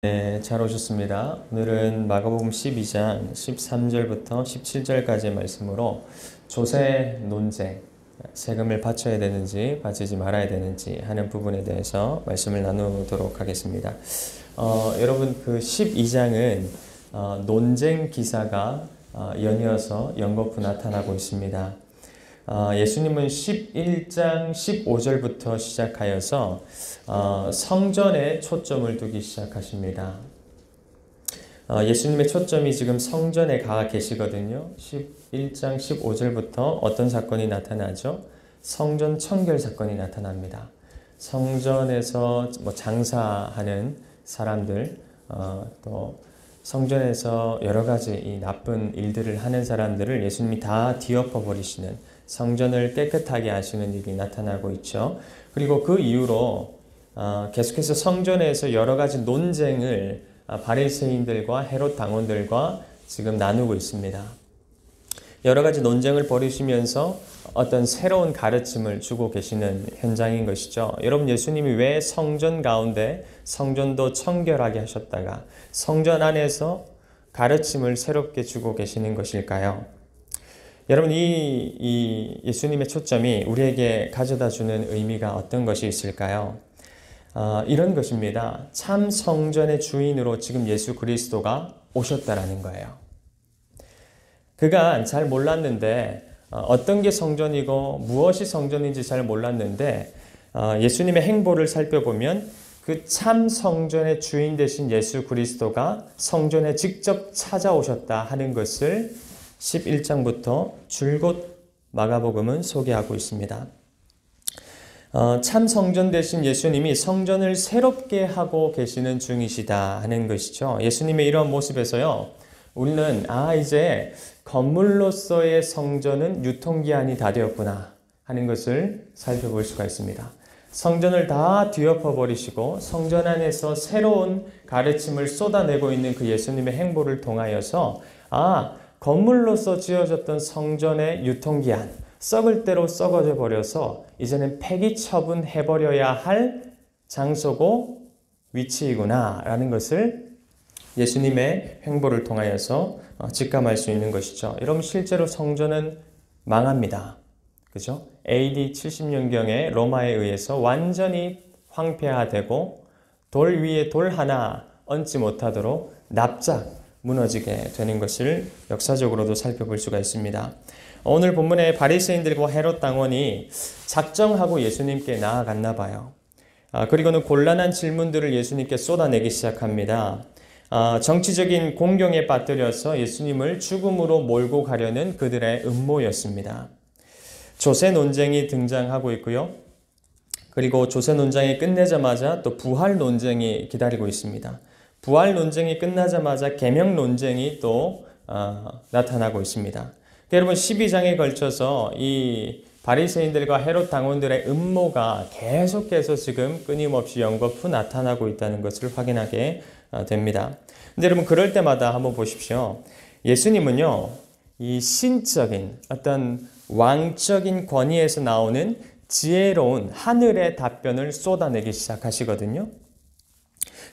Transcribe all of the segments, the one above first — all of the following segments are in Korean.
네, 잘 오셨습니다. 오늘은 마가복음 12장 13절부터 17절까지의 말씀으로 조세 논쟁, 세금을 바쳐야 되는지 바치지 말아야 되는지 하는 부분에 대해서 말씀을 나누도록 하겠습니다. 여러분 그 12장은 논쟁 기사가 연이어서 연거푸 나타나고 있습니다. 예수님은 11장 15절부터 시작하여서 성전에 초점을 두기 시작하십니다. 예수님의 초점이 지금 성전에 가 계시거든요. 11장 15절부터 어떤 사건이 나타나죠? 성전 청결 사건이 나타납니다. 성전에서 장사하는 사람들, 또 성전에서 여러 가지 이 나쁜 일들을 하는 사람들을 예수님이 다 뒤엎어 버리시는, 성전을 깨끗하게 하시는 일이 나타나고 있죠. 그리고 그 이후로 계속해서 성전에서 여러 가지 논쟁을 바리새인들과 헤롯 당원들과 지금 나누고 있습니다. 여러 가지 논쟁을 벌이시면서 어떤 새로운 가르침을 주고 계시는 현장인 것이죠. 여러분, 예수님이 왜 성전 가운데 성전도 청결하게 하셨다가 성전 안에서 가르침을 새롭게 주고 계시는 것일까요? 여러분, 이 예수님의 초점이 우리에게 가져다 주는 의미가 어떤 것이 있을까요? 이런 것입니다. 참 성전의 주인으로 지금 예수 그리스도가 오셨다라는 거예요. 그가 잘 몰랐는데, 어떤 게 성전이고 무엇이 성전인지 잘 몰랐는데, 예수님의 행보를 살펴보면 그 참 성전의 주인 되신 예수 그리스도가 성전에 직접 찾아오셨다 하는 것을 11장부터 줄곧 마가복음은 소개하고 있습니다. 참 성전 되신 예수님이 성전을 새롭게 하고 계시는 중이시다 하는 것이죠. 예수님의 이런 모습에서요, 우리는 이제 건물로서의 성전은 유통기한이 다 되었구나 하는 것을 살펴볼 수가 있습니다. 성전을 다 뒤엎어 버리시고 성전 안에서 새로운 가르침을 쏟아내고 있는 그 예수님의 행보를 통하여서 건물로서 지어졌던 성전의 유통기한, 썩을 대로 썩어져 버려서 이제는 폐기 처분해버려야 할 장소고 위치이구나 라는 것을 예수님의 행보를 통하여서 직감할 수 있는 것이죠. 여러분, 실제로 성전은 망합니다. 그죠? AD 70년경에 로마에 의해서 완전히 황폐화되고 돌 위에 돌 하나 얹지 못하도록 납작 무너지게 되는 것을 역사적으로도 살펴볼 수가 있습니다. 오늘 본문에 바리새인들과 헤롯 당원이 작정하고 예수님께 나아갔나 봐요. 그리고는 곤란한 질문들을 예수님께 쏟아내기 시작합니다. 정치적인 공경에 빠뜨려서 예수님을 죽음으로 몰고 가려는 그들의 음모였습니다. 조세 논쟁이 등장하고 있고요. 그리고 조세 논쟁이 끝내자마자 또 부활 논쟁이 기다리고 있습니다. 부활 논쟁이 끝나자마자 계명 논쟁이 또 나타나고 있습니다. 여러분, 12장에 걸쳐서 이 바리새인들과 헤롯 당원들의 음모가 계속해서 지금 끊임없이 연거푸 나타나고 있다는 것을 확인하게 됩니다. 근데 여러분, 그럴 때마다 한번 보십시오. 예수님은요, 이 신적인 어떤 왕적인 권위에서 나오는 지혜로운 하늘의 답변을 쏟아내기 시작하시거든요.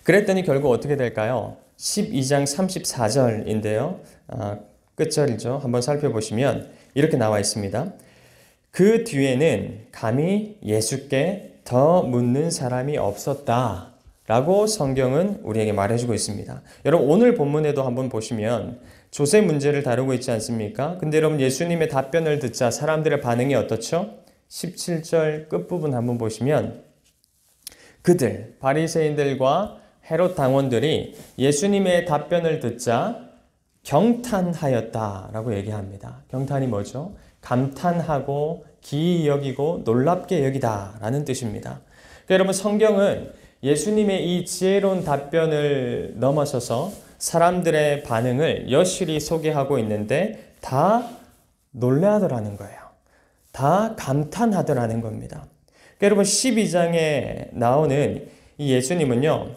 그랬더니 결국 어떻게 될까요? 12장 34절인데요. 끝절이죠. 한번 살펴보시면 이렇게 나와 있습니다. 그 뒤에는 감히 예수께 더 묻는 사람이 없었다 라고 성경은 우리에게 말해주고 있습니다. 여러분, 오늘 본문에도 한번 보시면 조세 문제를 다루고 있지 않습니까? 근데 여러분, 예수님의 답변을 듣자 사람들의 반응이 어떻죠? 17절 끝부분 한번 보시면 그들, 바리새인들과 헤롯 당원들이 예수님의 답변을 듣자 경탄하였다라고 얘기합니다. 경탄이 뭐죠? 감탄하고 기이 여기고 놀랍게 여기다라는 뜻입니다. 그러니까 여러분, 성경은 예수님의 이 지혜로운 답변을 넘어서서 사람들의 반응을 여실히 소개하고 있는데 다 놀라더라는 거예요. 다 감탄하더라는 겁니다. 그러니까 여러분, 12장에 나오는 이 예수님은요,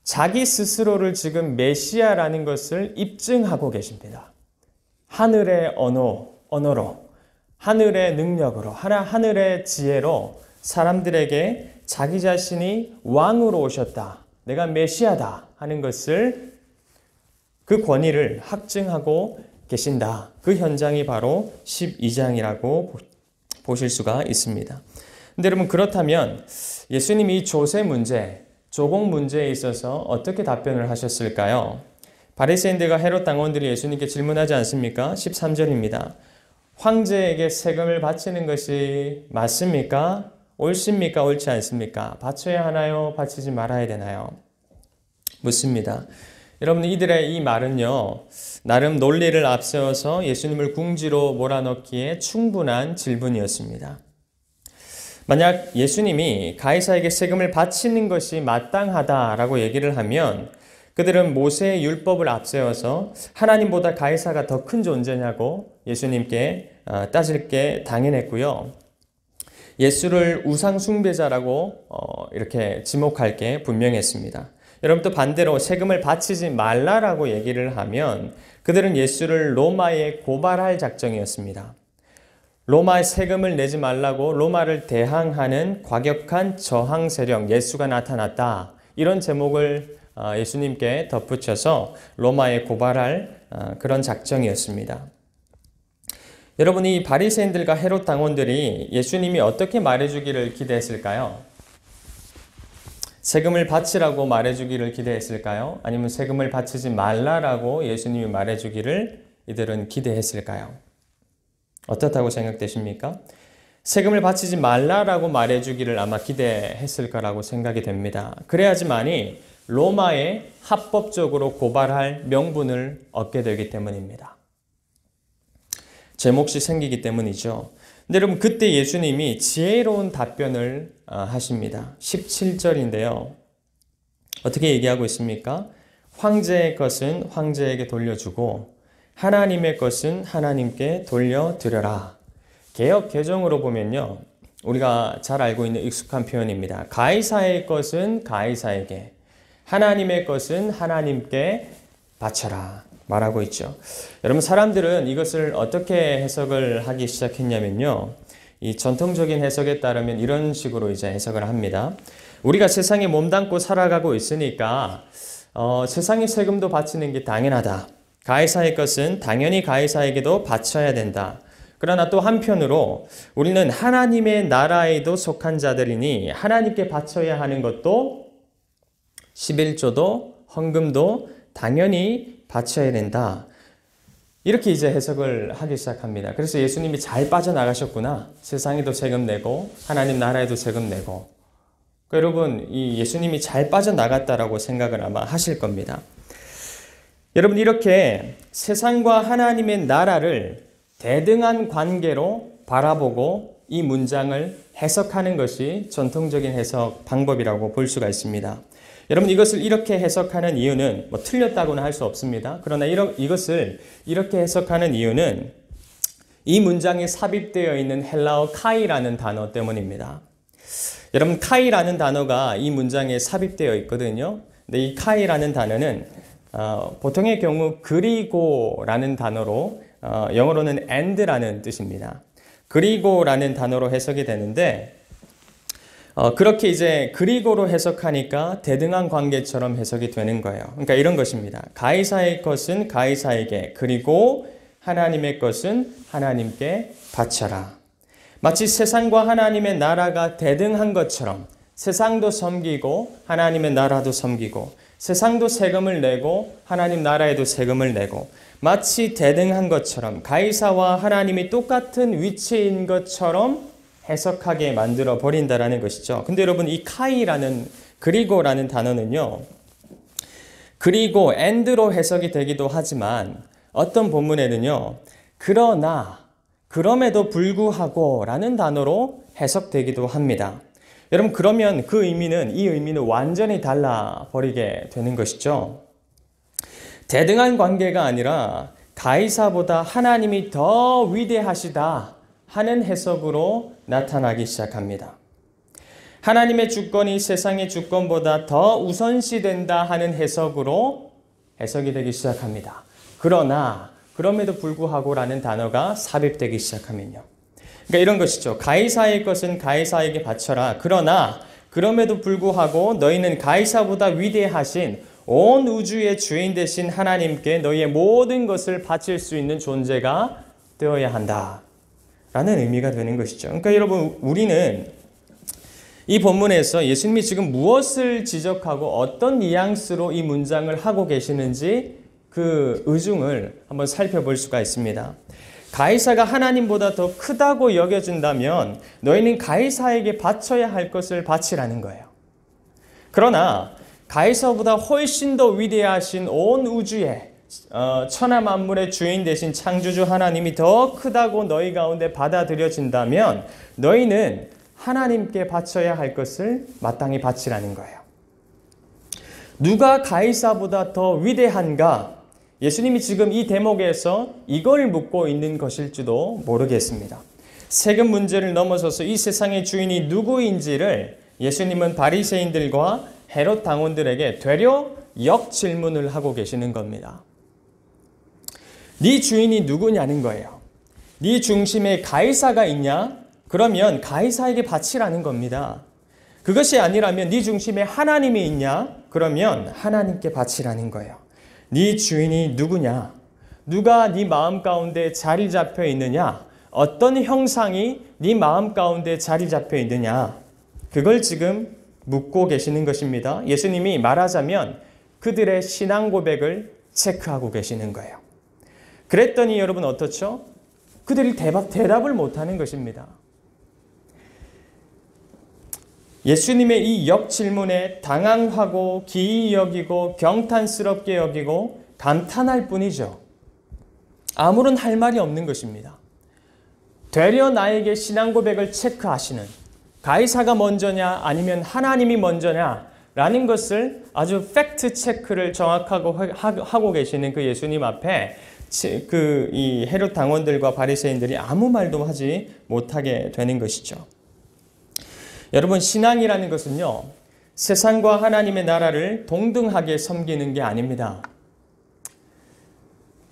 자기 스스로를 지금 메시아라는 것을 입증하고 계십니다. 하늘의 언어로, 하늘의 능력으로, 하늘의 지혜로 사람들에게 자기 자신이 왕으로 오셨다, 내가 메시아다 하는 것을 그 권위를 확증하고 계신다. 그 현장이 바로 12장이라고 보실 수가 있습니다. 근데 여러분 그렇다면 예수님이 이 조세 문제, 조공 문제에 있어서 어떻게 답변을 하셨을까요? 바리새인들과 헤롯 당원들이 예수님께 질문하지 않습니까? 13절입니다. 황제에게 세금을 바치는 것이 맞습니까? 옳습니까? 옳지 않습니까? 바쳐야 하나요? 바치지 말아야 되나요? 묻습니다. 여러분 이들의 이 말은요, 나름 논리를 앞세워서 예수님을 궁지로 몰아넣기에 충분한 질문이었습니다. 만약 예수님이 가이사에게 세금을 바치는 것이 마땅하다라고 얘기를 하면 그들은 모세의 율법을 앞세워서 하나님보다 가이사가 더 큰 존재냐고 예수님께 따질 게 당연했고요. 예수를 우상 숭배자라고 이렇게 지목할 게 분명했습니다. 여러분 또 반대로 세금을 바치지 말라라고 얘기를 하면 그들은 예수를 로마에 고발할 작정이었습니다. 로마의 세금을 내지 말라고 로마를 대항하는 과격한 저항 세력 예수가 나타났다. 이런 제목을 예수님께 덧붙여서 로마에 고발할 그런 작정이었습니다. 여러분 이 바리새인들과 헤롯 당원들이 예수님이 어떻게 말해주기를 기대했을까요? 세금을 바치라고 말해주기를 기대했을까요? 아니면 세금을 바치지 말라라고 예수님이 말해주기를 이들은 기대했을까요? 어떻다고 생각되십니까? 세금을 바치지 말라라고 말해주기를 아마 기대했을 거라고 생각이 됩니다. 그래야지만이 로마에 합법적으로 고발할 명분을 얻게 되기 때문입니다. 제 몫이 생기기 때문이죠. 근데 여러분 그때 예수님이 지혜로운 답변을 하십니다. 17절인데요. 어떻게 얘기하고 있습니까? 황제의 것은 황제에게 돌려주고 하나님의 것은 하나님께 돌려드려라. 개역 개정으로 보면요. 우리가 잘 알고 있는 익숙한 표현입니다. 가이사의 것은 가이사에게, 하나님의 것은 하나님께 바쳐라 말하고 있죠. 여러분 사람들은 이것을 어떻게 해석을 하기 시작했냐면요. 이 전통적인 해석에 따르면 이런 식으로 이제 해석을 합니다. 우리가 세상에 몸담고 살아가고 있으니까 세상의 세금도 바치는 게 당연하다. 가이사의 것은 당연히 가이사에게도 바쳐야 된다. 그러나 또 한편으로 우리는 하나님의 나라에도 속한 자들이니 하나님께 바쳐야 하는 것도 11조도 헌금도 당연히 바쳐야 된다. 이렇게 이제 해석을 하기 시작합니다. 그래서 예수님이 잘 빠져나가셨구나. 세상에도 세금 내고 하나님 나라에도 세금 내고. 여러분 이 예수님이 잘 빠져나갔다라고 생각을 아마 하실 겁니다. 여러분 이렇게 세상과 하나님의 나라를 대등한 관계로 바라보고 이 문장을 해석하는 것이 전통적인 해석 방법이라고 볼 수가 있습니다. 여러분 이것을 이렇게 해석하는 이유는 뭐 틀렸다고는 할 수 없습니다. 그러나 이것을 이렇게 해석하는 이유는 이 문장에 삽입되어 있는 헬라어 카이라는 단어 때문입니다. 여러분 카이라는 단어가 이 문장에 삽입되어 있거든요. 근데 이 카이라는 단어는 보통의 경우 그리고라는 단어로 영어로는 and라는 뜻입니다. 그리고라는 단어로 해석이 되는데 그렇게 이제 그리고로 해석하니까 대등한 관계처럼 해석이 되는 거예요. 그러니까 이런 것입니다. 가이사의 것은 가이사에게, 그리고 하나님의 것은 하나님께 바쳐라. 마치 세상과 하나님의 나라가 대등한 것처럼 세상도 섬기고 하나님의 나라도 섬기고 세상도 세금을 내고 하나님 나라에도 세금을 내고 마치 대등한 것처럼 가이사와 하나님이 똑같은 위치인 것처럼 해석하게 만들어 버린다라는 것이죠. 근데 여러분 이 카이라는 그리고라는 단어는요. 그리고 and로 해석이 되기도 하지만 어떤 본문에는요. 그러나 그럼에도 불구하고 라는 단어로 해석되기도 합니다. 여러분 그러면 이 의미는 완전히 달라 버리게 되는 것이죠. 대등한 관계가 아니라 가이사보다 하나님이 더 위대하시다 하는 해석으로 나타나기 시작합니다. 하나님의 주권이 세상의 주권보다 더 우선시된다 하는 해석으로 해석이 되기 시작합니다. 그러나 그럼에도 불구하고라는 단어가 삽입되기 시작하면요. 그러니까 이런 것이죠. 가이사의 것은 가이사에게 바쳐라. 그러나 그럼에도 불구하고 너희는 가이사보다 위대하신 온 우주의 주인 되신 하나님께 너희의 모든 것을 바칠 수 있는 존재가 되어야 한다 라는 의미가 되는 것이죠. 그러니까 여러분, 우리는 이 본문에서 예수님이 지금 무엇을 지적하고 어떤 뉘앙스로 이 문장을 하고 계시는지 그 의중을 한번 살펴볼 수가 있습니다. 가이사가 하나님보다 더 크다고 여겨진다면 너희는 가이사에게 바쳐야 할 것을 바치라는 거예요. 그러나 가이사보다 훨씬 더 위대하신 온 우주의 천하 만물의 주인 되신 창조주 하나님이 더 크다고 너희 가운데 받아들여진다면 너희는 하나님께 바쳐야 할 것을 마땅히 바치라는 거예요. 누가 가이사보다 더 위대한가? 예수님이 지금 이 대목에서 이걸 묻고 있는 것일지도 모르겠습니다. 세금 문제를 넘어서서 이 세상의 주인이 누구인지를 예수님은 바리새인들과 헤롯 당원들에게 되려 역질문을 하고 계시는 겁니다. 네 주인이 누구냐는 거예요. 네 중심에 가이사가 있냐? 그러면 가이사에게 바치라는 겁니다. 그것이 아니라면 네 중심에 하나님이 있냐? 그러면 하나님께 바치라는 거예요. 네 주인이 누구냐? 누가 네 마음 가운데 자리 잡혀 있느냐? 어떤 형상이 네 마음 가운데 자리 잡혀 있느냐? 그걸 지금 묻고 계시는 것입니다. 예수님이 말하자면 그들의 신앙 고백을 체크하고 계시는 거예요. 그랬더니 여러분 어떻죠? 그들이 대답을 못하는 것입니다. 예수님의 이 역질문에 당황하고 기이 여기고 경탄스럽게 여기고 감탄할 뿐이죠. 아무런 할 말이 없는 것입니다. 되려 나에게 신앙 고백을 체크하시는 가이사가 먼저냐 아니면 하나님이 먼저냐 라는 것을 아주 팩트 체크를 정확하고 하고 계시는 그 예수님 앞에 이 헤롯 당원들과 바리새인들이 아무 말도 하지 못하게 되는 것이죠. 여러분, 신앙이라는 것은요, 세상과 하나님의 나라를 동등하게 섬기는 게 아닙니다.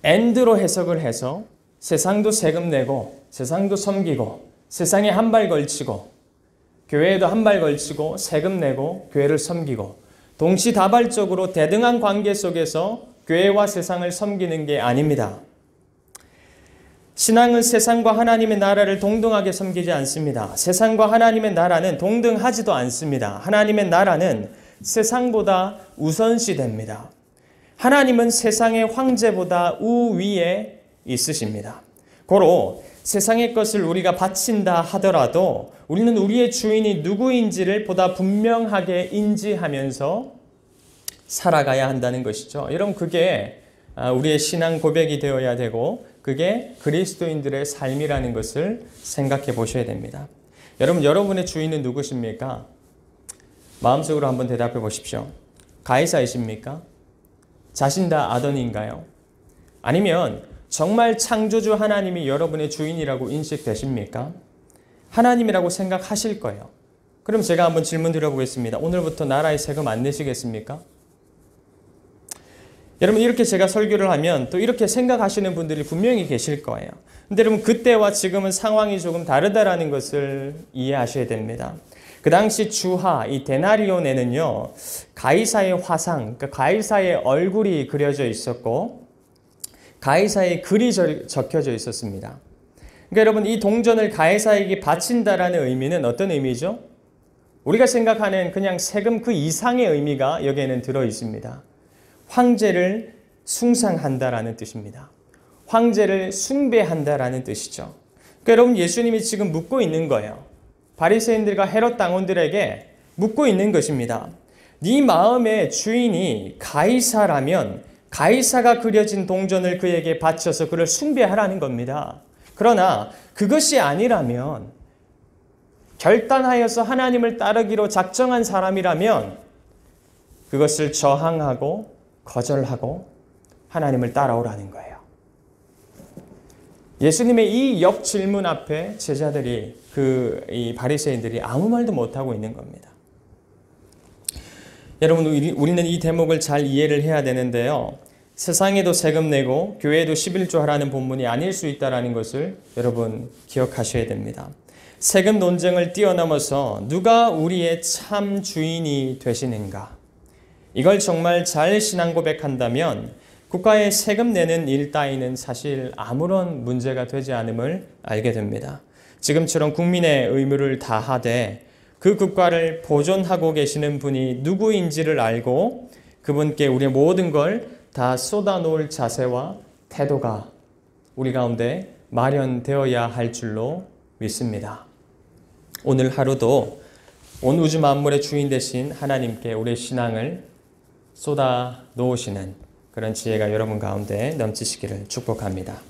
엔드로 해석을 해서 세상도 세금 내고 세상도 섬기고 세상에 한 발 걸치고 교회에도 한 발 걸치고 세금 내고 교회를 섬기고 동시다발적으로 대등한 관계 속에서 교회와 세상을 섬기는 게 아닙니다. 신앙은 세상과 하나님의 나라를 동등하게 섬기지 않습니다. 세상과 하나님의 나라는 동등하지도 않습니다. 하나님의 나라는 세상보다 우선시됩니다. 하나님은 세상의 황제보다 우위에 있으십니다. 고로 세상의 것을 우리가 바친다 하더라도 우리는 우리의 주인이 누구인지를 보다 분명하게 인지하면서 살아가야 한다는 것이죠. 여러분, 그게 우리의 신앙 고백이 되어야 되고 그게 그리스도인들의 삶이라는 것을 생각해 보셔야 됩니다. 여러분, 여러분의 주인은 누구십니까? 마음속으로 한번 대답해 보십시오. 가이사이십니까? 자신 다 아더니인가요? 아니면 정말 창조주 하나님이 여러분의 주인이라고 인식되십니까? 하나님이라고 생각하실 거예요. 그럼 제가 한번 질문 드려보겠습니다. 오늘부터 나라의 세금 안 내시겠습니까? 여러분, 이렇게 제가 설교를 하면 또 이렇게 생각하시는 분들이 분명히 계실 거예요. 근데 여러분, 그때와 지금은 상황이 조금 다르다라는 것을 이해하셔야 됩니다. 그 당시 주하, 이 데나리온에는요, 가이사의 화상, 그러니까 가이사의 얼굴이 그려져 있었고 가이사의 글이 적혀져 있었습니다. 그러니까 여러분, 이 동전을 가이사에게 바친다라는 의미는 어떤 의미죠? 우리가 생각하는 그냥 세금 그 이상의 의미가 여기에는 들어 있습니다. 황제를 숭상한다라는 뜻입니다. 황제를 숭배한다라는 뜻이죠. 그러니까 여러분, 예수님이 지금 묻고 있는 거예요. 바리새인들과 헤롯 당원들에게 묻고 있는 것입니다. 네 마음의 주인이 가이사라면 가이사가 그려진 동전을 그에게 바쳐서 그를 숭배하라는 겁니다. 그러나 그것이 아니라면, 결단하여서 하나님을 따르기로 작정한 사람이라면 그것을 저항하고 거절하고 하나님을 따라오라는 거예요. 예수님의 이 역질문 앞에 제자들이, 이 바리새인들이 아무 말도 못하고 있는 겁니다. 여러분, 우리는 이 대목을 잘 이해를 해야 되는데요. 세상에도 세금 내고 교회에도 11조 하라는 본문이 아닐 수 있다는 것을 여러분 기억하셔야 됩니다. 세금 논쟁을 뛰어넘어서 누가 우리의 참 주인이 되시는가? 이걸 정말 잘 신앙 고백한다면 국가에 세금 내는 일 따위는 사실 아무런 문제가 되지 않음을 알게 됩니다. 지금처럼 국민의 의무를 다하되 그 국가를 보존하고 계시는 분이 누구인지를 알고 그분께 우리의 모든 걸 다 쏟아놓을 자세와 태도가 우리 가운데 마련되어야 할 줄로 믿습니다. 오늘 하루도 온 우주 만물의 주인 되신 하나님께 우리의 신앙을 쏟아 놓으시는 그런 지혜가 여러분 가운데 넘치시기를 축복합니다.